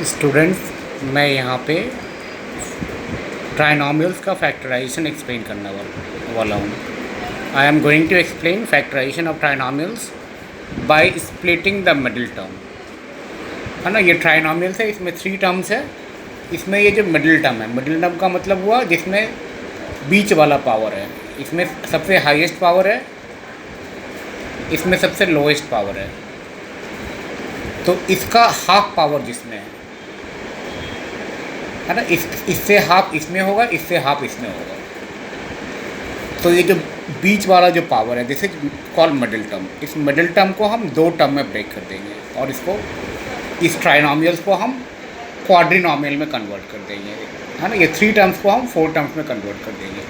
Students, मैं यहाँ पे ट्राइनोमियल्स का फैक्टराइजेशन एक्सप्लेन करने वाला हूँ। I am going to explain factorization of trinomials by splitting the middle term. है ना, ये ट्राइनोमियल्स है, इसमें 3 टर्म्स है। इसमें ये जो मिडिल टर्म है, मिडिल टर्म का मतलब हुआ जिसमें बीच वाला पावर है। इसमें सबसे हाईएस्ट पावर है, इसमें सबसे लोएस्ट पावर है। तो इसका हाफ पावर जिसमें है ना, इससे हाफ इसमें होगा, इससे हाफ इसमें होगा। तो ये जो बीच वाला जो पावर है, this is called middle term. इस मिडिल टर्म को हम 2 टर्म में ब्रेक कर देंगे और इस ट्राइनोमियल्स को हम क्वाड्रिनोमियल में कन्वर्ट कर देंगे। है ना, ये 3 टर्म्स को हम 4 टर्म्स में कन्वर्ट कर देंगे।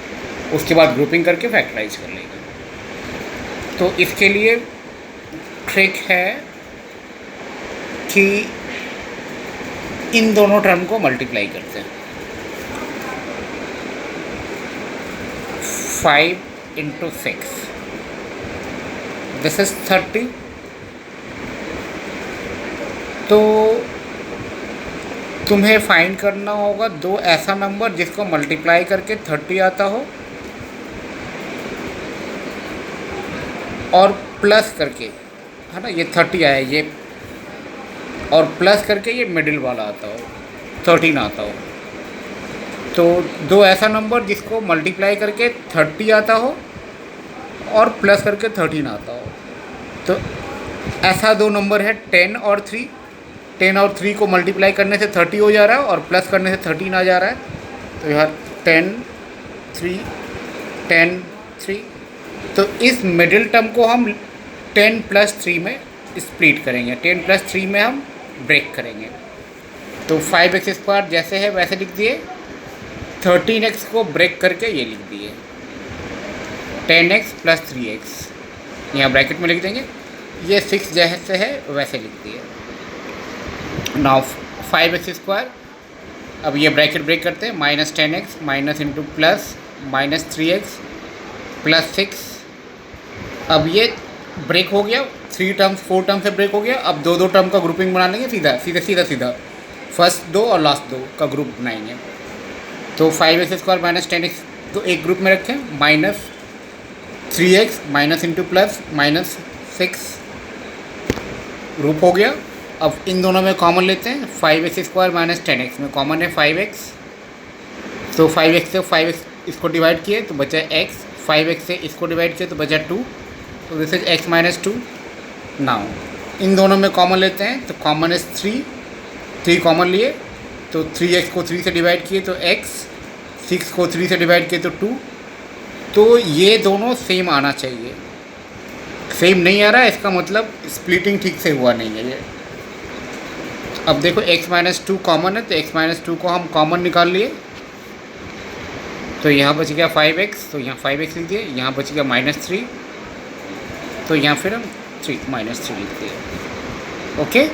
उसके बाद ग्रुपिंग करके फैक्टराइज कर लेंगे। तो इसके लिए ट्रिक है कि इन दोनों टर्म को मल्टीप्लाई करते हैं। 5 इंटू 6, दिस इज 30। तो तुम्हें फाइंड करना होगा 2 ऐसा नंबर जिसको मल्टीप्लाई करके 30 आता हो और प्लस करके, है ना, ये 30 आया ये, और प्लस करके ये मिडिल वाला आता हो, 13 आता हो। तो 2 ऐसा नंबर जिसको मल्टीप्लाई करके 30 आता हो और प्लस करके 13 आता हो। तो ऐसा 2 नंबर है 10 और 3। 10 और 3 को मल्टीप्लाई करने से 30 हो जा रहा है और प्लस करने से 13 आ जा रहा है। तो यहाँ 10 3 10 3। तो इस मिडिल टर्म को हम 10 प्लस 3 में स्प्लिट करेंगे। 10 प्लस 3 में हम ब्रेक करेंगे। तो 5x² जैसे है वैसे लिख दिए, 13x को ब्रेक करके ये लिख दिए 10x प्लस 3x, यहाँ ब्रैकेट में लिख देंगे। ये 6 जैसे है वैसे लिख दिए। नाउ 5x², अब ये ब्रैकेट ब्रेक करते हैं, -10x minus into plus -3x plus 6। अब ये ब्रेक हो गया, 3 टर्म्स 4 टर्म से ब्रेक हो गया। अब 2 टर्म का ग्रुपिंग बना लेंगे, सीधा फर्स्ट 2 और लास्ट 2 का ग्रुप बनाएंगे। तो 5x² माइनस 10x तो एक ग्रुप में रखें, -3x minus into plus -6 group हो गया। अब इन दोनों में कॉमन लेते हैं, 5x² माइनस 10x में कॉमन है 5x। तो 5x से 5x इसको डिवाइड किए तो बचा x, 5x से इसको डिवाइड किए तो बचा 2। तो this is x minus 2। Now in दोनों में कॉमन लेते हैं, तो कॉमन इज 3 कॉमन लिए तो 3x को 3 से डिवाइड किए तो x, 6 को 3 से डिवाइड किए तो 2। तो ये दोनों सेम आना चाहिए। सेम नहीं आ रहा है, इसका मतलब स्प्लिटिंग ठीक से हुआ नहीं है ये। अब देखो x माइनस 2 कॉमन है, तो x माइनस 2 को हम कॉमन निकाल लिए। तो यहाँ बच गया 5x, तो यहाँ 5x लिख दिए। यहाँ बच गया -3, तो यहाँ फिर हम -3 लिख दिए। Okay,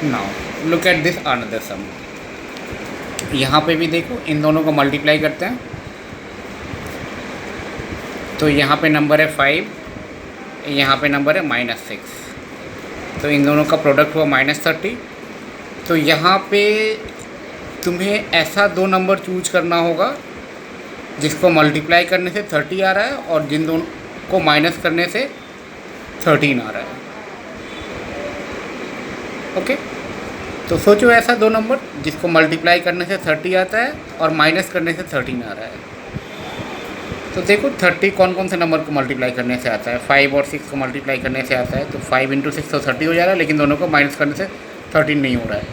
now look at this another sum. यहाँ पे भी देखो, इन दोनों को मल्टीप्लाई करते हैं। तो यहाँ पे नंबर है 5, यहाँ पे नंबर है -6। तो इन दोनों का प्रोडक्ट हुआ -30। तो यहाँ पे तुम्हें ऐसा 2 नंबर चूज करना होगा जिसको मल्टीप्लाई करने से 30 आ रहा है और जिन दोनों को माइनस करने से 13 आ रहा है। ओके, तो सोचो ऐसा 2 नंबर जिसको मल्टीप्लाई करने से 30 आता है और माइनस करने से 13 आ रहा है। तो देखो 30 कौन कौन से नंबर को मल्टीप्लाई करने से आता है, 5 और 6 को मल्टीप्लाई करने से आता है। तो 5 इंटू 6 तो 30 हो जा रहा है, लेकिन दोनों को माइनस करने से 13 नहीं हो रहा है।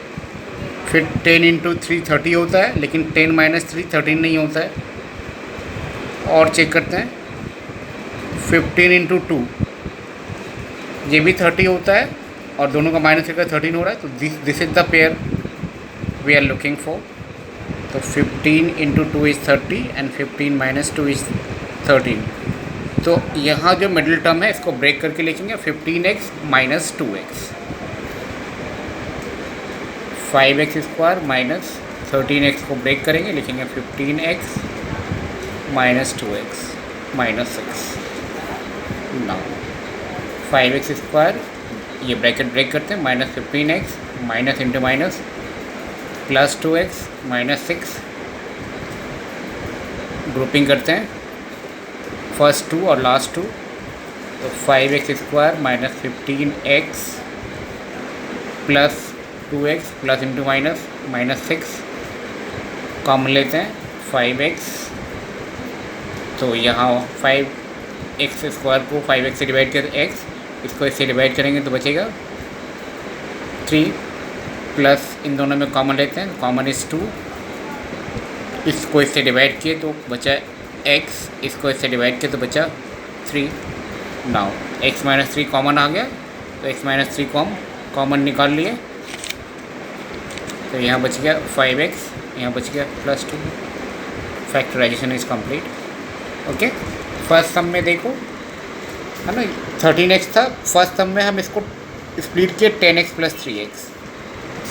फिर 10 इंटू 3 30 होता है, लेकिन 10 माइनस 3 13 नहीं होता है। और चेक करते हैं, 15 इंटू 2 ये भी 30 होता है और दोनों का माइनस करके 13 हो रहा है। तो this is the pair we are looking for. तो 15 into 2 is 30 and 15 minus 2 is 13। तो यहाँ जो मिडिल टर्म है इसको ब्रेक करके लिखेंगे 15x minus 2x। 5x² minus 13x को ब्रेक करेंगे, लिखेंगे 15x minus 2x minus 6। Now 5x² ये ब्रैकेट ब्रेक करते हैं, -15x minus into minus plus 2x -6, grouping करते हैं फर्स्ट 2 और लास्ट 2, तो 5x² minus 15x plus 2x plus into minus -6, common लेते हैं 5x, तो यहाँ 5x² को 5x से डिवाइड कर x, इसको इससे डिवाइड करेंगे तो बचेगा 3, प्लस इन दोनों में कॉमन लेते हैं, कॉमन इज़ 2, इसको इससे डिवाइड किए तो बचा x, इसको इससे डिवाइड किए तो बचा 3। नाउ x - 3 कॉमन आ गया, तो x - 3 कॉमन निकाल लिए, तो यहाँ बच गया 5x, यहाँ बच गया +2। Factorization is complete. Okay, first sum में देखो है ना 13x था, फर्स्ट सम में हम इसको स्प्लिट किए 10x + 3x,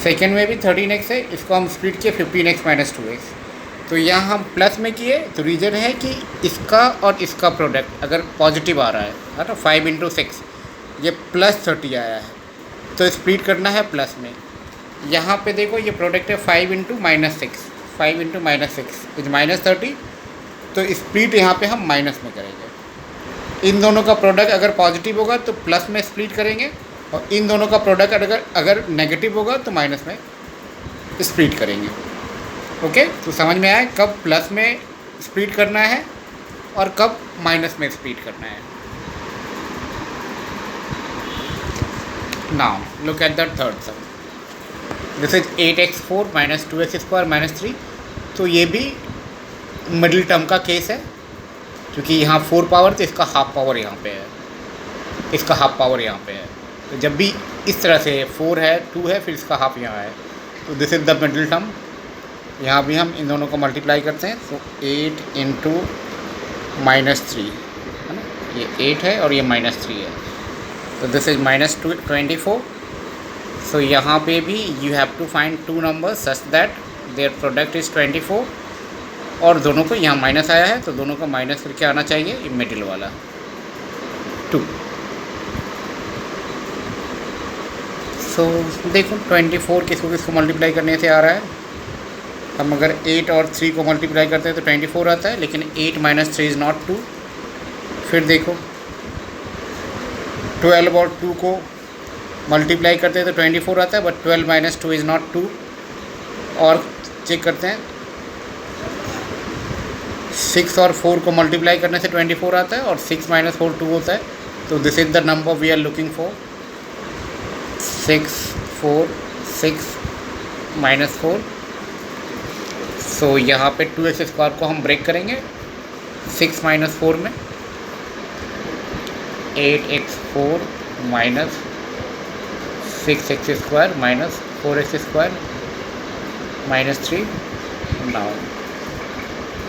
सेकेंड में भी 13x है, इसको हम स्प्लिट किए 15x - 2x। तो यहाँ हम प्लस में किए तो रीज़न है कि इसका और इसका प्रोडक्ट अगर पॉजिटिव आ रहा है ना, 5 × 6 ये +30 आया है, तो स्प्लिट करना है प्लस में। यहाँ पे देखो ये प्रोडक्ट है 5 × -6, 5 × -6 इज -30, तो स्प्लिट यहाँ पे हम माइनस में करेंगे। इन दोनों का प्रोडक्ट अगर पॉजिटिव होगा तो प्लस में स्प्लिट करेंगे, और इन दोनों का प्रोडक्ट अगर नेगेटिव होगा तो माइनस में स्प्लिट करेंगे। ओके, तो समझ में आए कब प्लस में स्प्लिट करना है और कब माइनस में स्प्लिट करना है। Now look at the third some, this is 8x4 - 2x² - 3, तो ये भी मिडिल टर्म का केस है, क्योंकि यहाँ 4 पावर तो इसका हाफ पावर यहाँ पे है, इसका हाफ पावर यहाँ पे है, तो जब भी इस तरह से 4 है 2 है फिर इसका हाफ यहाँ है, तो this is the middle term. यहाँ भी हम इन दोनों को मल्टीप्लाई करते हैं, तो 8 × -3 है ना, ये 8 है और ये -3 है, तो दिस इज -24। सो यहाँ पे भी you have to find 2 numbers such that their product is 24, और दोनों को यहाँ माइनस आया है तो दोनों को माइनस करके आना चाहिए ये मिडिल वाला 2। सो देखो 24 किसको किसको मल्टीप्लाई करने से आ रहा है, हम अगर 8 और 3 को मल्टीप्लाई करते हैं तो 24 आता है, लेकिन 8 - 3 इज़ नॉट 2। फिर देखो 12 और 2 को मल्टीप्लाई करते हैं तो 24 आता है, बट 12 - 2 इज़ नॉट 2। और चेक करते हैं 6 और 4 को मल्टीप्लाई करने से 24 आता है, और 6 - 4 2 होता है, तो this is the number we are looking for, 6 4 6 -4। सो यहाँ पे 2x² को हम ब्रेक करेंगे 6 - 4 में, 8x4 - 6x² - 4x² -3। नाउ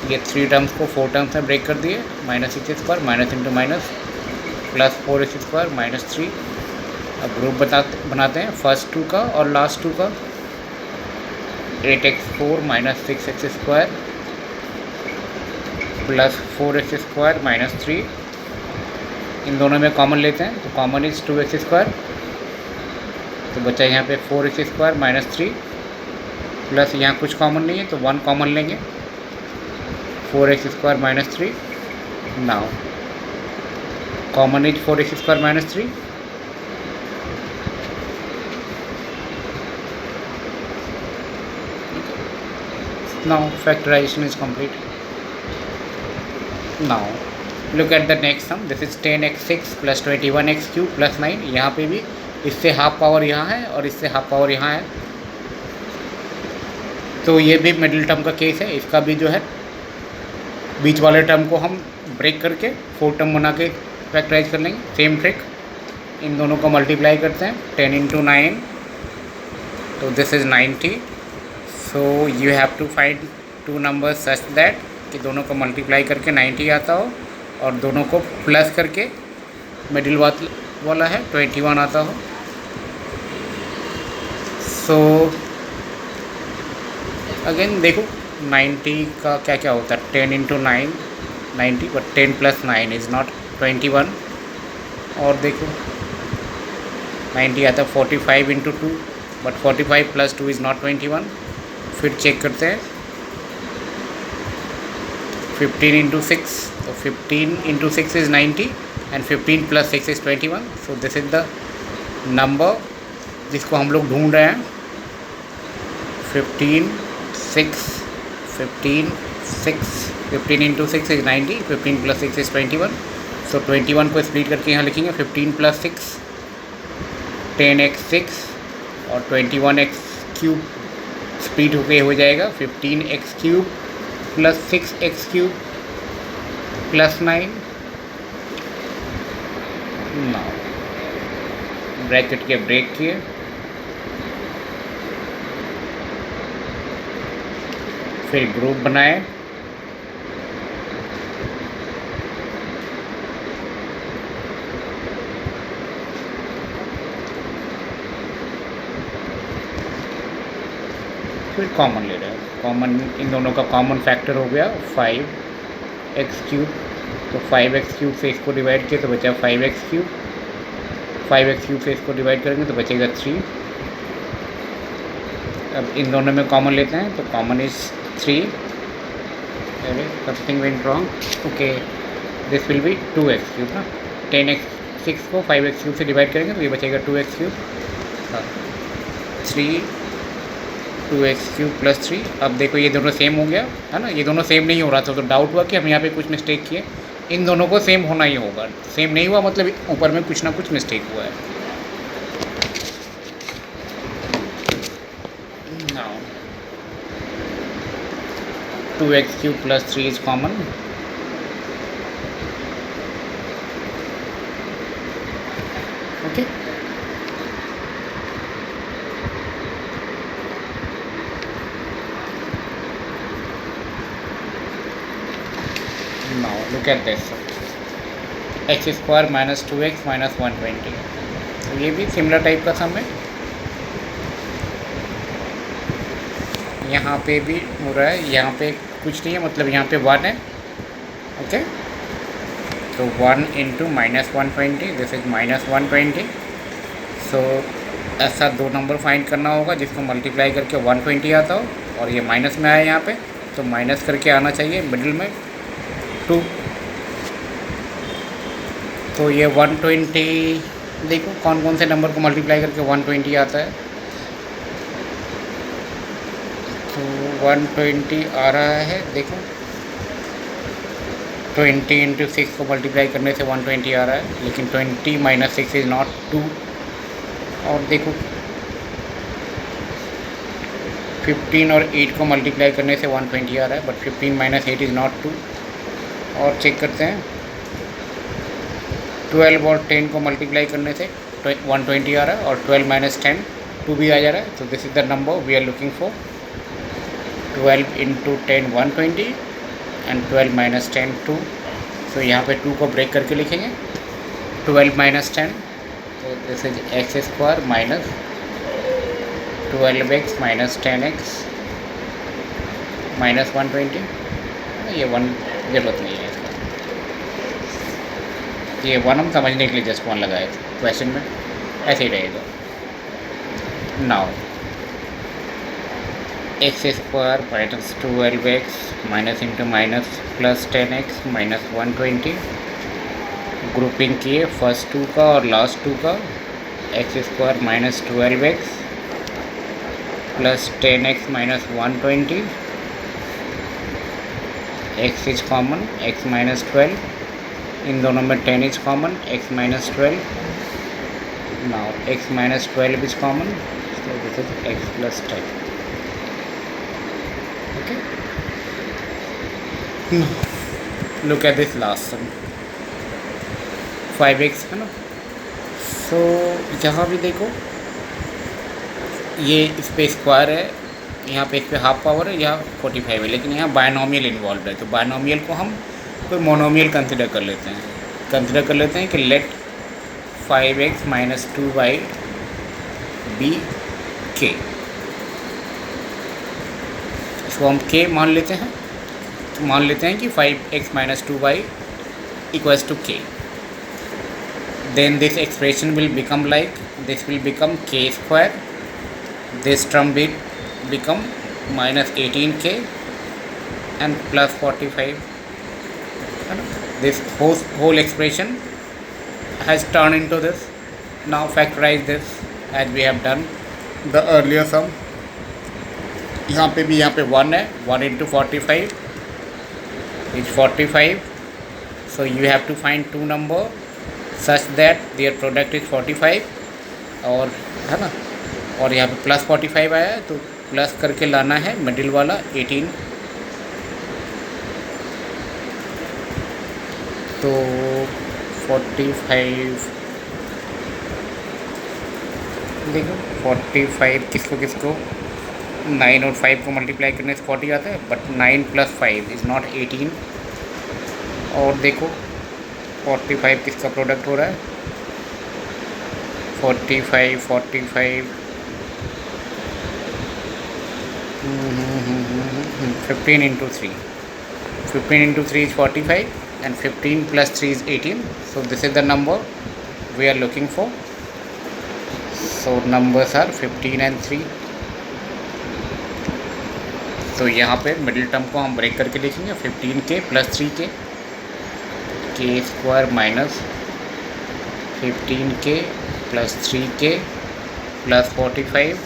ये 3 टर्म्स को 4 टर्म्स में ब्रेक कर दिए, -6x² minus into minus plus 4x² -3। अब ग्रुप बनाते हैं फर्स्ट 2 का और लास्ट 2 का, 8x4 - 6x² प्लस 4x² -3, इन दोनों में कॉमन लेते हैं, तो कॉमन इज 2x², तो बचा यहाँ पे 4x² -3, प्लस यहाँ कुछ कॉमन नहीं है तो 1 कॉमन लेंगे, 4x² -3। Now common is 4x² -3, now factorization is complete. Now look at the next sum, this is 10x6 plus 21x³ plus 9। यहाँ पे भी इससे हाफ पावर यहाँ है और इससे हाफ पावर यहाँ है, तो ये भी मिडिल टर्म का केस है। इसका भी जो है बीच वाले टर्म को हम ब्रेक करके 4 टर्म बना के फैक्टराइज कर लेंगे, सेम ट्रिक। इन दोनों को मल्टीप्लाई करते हैं 10 × 9, तो this is 90। So you have to find 2 numbers such that कि दोनों को मल्टीप्लाई करके 90 आता हो और दोनों को प्लस करके मिडिल वाला है 21 आता हो। सो अगेन देखो 90 का क्या क्या होता है, 10 × 9 90, बट 10 + 9 इज़ नॉट 21। और देखो 90 आता है 45 into 2, but 45 plus 2 is not 21। फिर चेक करते हैं 15 इंटू 6, तो 15 into 6 is 90 and 15 plus 6 is 21। So this is the number जिसको हम लोग ढूंढ रहे हैं। 15 6 15 6 15 इंटू 6 इज़ 90, 15 प्लस 6 इज़ 21। सो 21 को स्प्लिट करके यहाँ लिखेंगे 15 प्लस 6 10x6 और 21x क्यूब स्प्लिट होके हो जाएगा 15x cube plus 6x cube plus 9। Bracket के ब्रेक किए, फिर ग्रुप बनाए, फिर कॉमन ले रहे हैं। कॉमन इन दोनों का कॉमन फैक्टर हो गया 5x क्यूब, तो 5x क्यूब से इसको डिवाइड किया तो बचा 5x क्यूब, 5x क्यूब से इसको डिवाइड करेंगे तो बचेगा 3। अब इन दोनों में कॉमन लेते हैं तो कॉमन इज़ 3। अरे something went wrong, okay this will be 2x cube ना। 10x6 को 5x क्यूब से डिवाइड करेंगे तो ये बचेगा 2x cube, 3 2x cube plus 3। अब देखो ये दोनों सेम हो गया है ना, ये दोनों सेम नहीं हो रहा था तो डाउट हुआ कि हम यहाँ पे कुछ मिस्टेक किए। इन दोनों को सेम होना ही होगा, सेम नहीं हुआ मतलब ऊपर में कुछ ना कुछ मिस्टेक हुआ है। Now 2x cube plus 3 is common, okay. Now look at this, x square minus 2x minus 120, तो ये भी सिमिलर टाइप का सम है। यहाँ पे भी हो रहा है, यहाँ पे कुछ नहीं है मतलब यहाँ पे 1 है, ओके। तो 1 into minus 120, this is minus 120। सो ऐसा दो नंबर फाइंड करना होगा जिसको मल्टीप्लाई करके 120 आता हो और ये माइनस में आया यहाँ पे, तो माइनस करके आना चाहिए मिडिल में 2। तो ये 120, देखो कौन कौन से नंबर को मल्टीप्लाई करके 120 आता है। तो 120 आ रहा है, देखो 20 इंटू 6 को मल्टीप्लाई करने से 120 आ रहा है, लेकिन 20 माइनस 6 इज़ नॉट 2। और देखो 15 और 8 को मल्टीप्लाई करने से 120 आ रहा है, बट 15 माइनस 8 इज़ नॉट 2। और चेक करते हैं 12 और 10 को मल्टीप्लाई करने से 120 आ रहा है, और 12 माइनस 10 2 भी आ जा रहा है। तो this is the number we are looking for. 12 into 10 120 and 12 minus 10 2। तो यहाँ पे 2 को ब्रेक करके लिखेंगे 12 माइनस 10, तो this is x square minus 12x minus 10x minus 120। ये 1 ज़रूरत नहीं है इसका, ये 1 हम समझने के लिए जस्ट 1 लगाए थे क्वेश्चन में, ऐसे ही रहेगा। Now x square minus 12x minus into minus plus 10x minus 120। Grouping किए फर्स्ट 2 का और लास्ट 2 का, x square minus 12x plus 10x minus 120, x is common, x minus 12, इन दोनों में 10 is common, x minus 12। Now x minus 12 is common, so this is x plus 10, okay। Look at this last sum, 5x है ना। सो यहाँ भी देखो ये इस पे स्क्वायर है, यहाँ पे इस पे हाफ पावर है, यहाँ 45 है, लेकिन यहाँ बायनोमियल इन्वॉल्व है, तो बायनोमियल को हम कोई मोनोमियल कंसिडर कर लेते हैं कि late 5x minus 2y B k, इसको हम k मान लेते हैं, तो मान लेते हैं कि 5x minus 2y equals to k। Then this expression will become like this will become k square, this term will become minus 18k and plus 45. This whole expression has turned into this. Now factorize this as we have done the earlier sum. यहाँ पे 1 है, 1 into 45 is 45. So you have to find two number such that their product is 45, और है ना, और यहाँ पे plus 45 आया है तो प्लस करके लाना है मिडिल वाला 18. तो 45 देखो, 45 किसको 9 और 5 को मल्टीप्लाई करने से 40 आता है, बट 9 + 5 इज़ नॉट 18. और देखो 45 किसका प्रोडक्ट हो रहा है, 45 15 into 3. 15 into 3 is 45 and 15 plus 3 is 18. So this is the number we are looking for. So numbers are 15 and 3. तो यहाँ पे मिडिल टर्म को हम ब्रेक करके लिखेंगे 15k plus 3k, k square minus 15k plus 3k plus 45,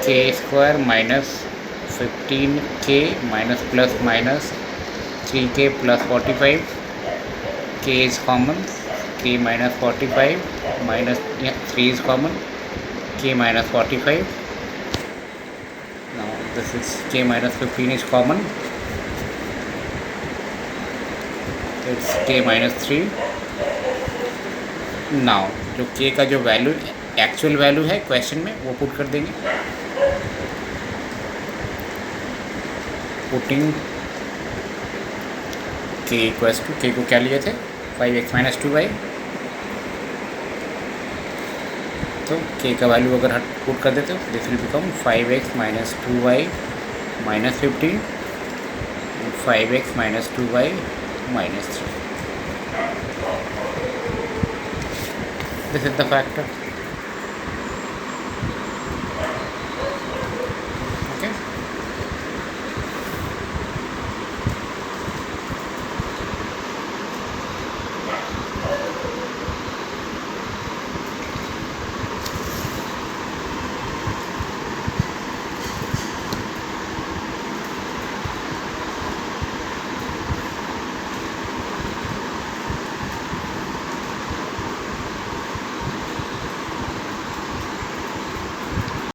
k square minus 15k minus plus minus 3k plus 45, k is common, k minus 45 minus 3 is common, k minus 45. Now this is k minus 15 is common, it's k minus 3. Now जो k का जो value actual value है question में वो put कर देंगे. Putting k equals to, k को क्या लिए थे 5x minus 2y, तो k का वैल्यू अगर हट पुट कर देते हो this will become 5x minus 2y minus 15, 5x minus 2y minus 3. This is the factor.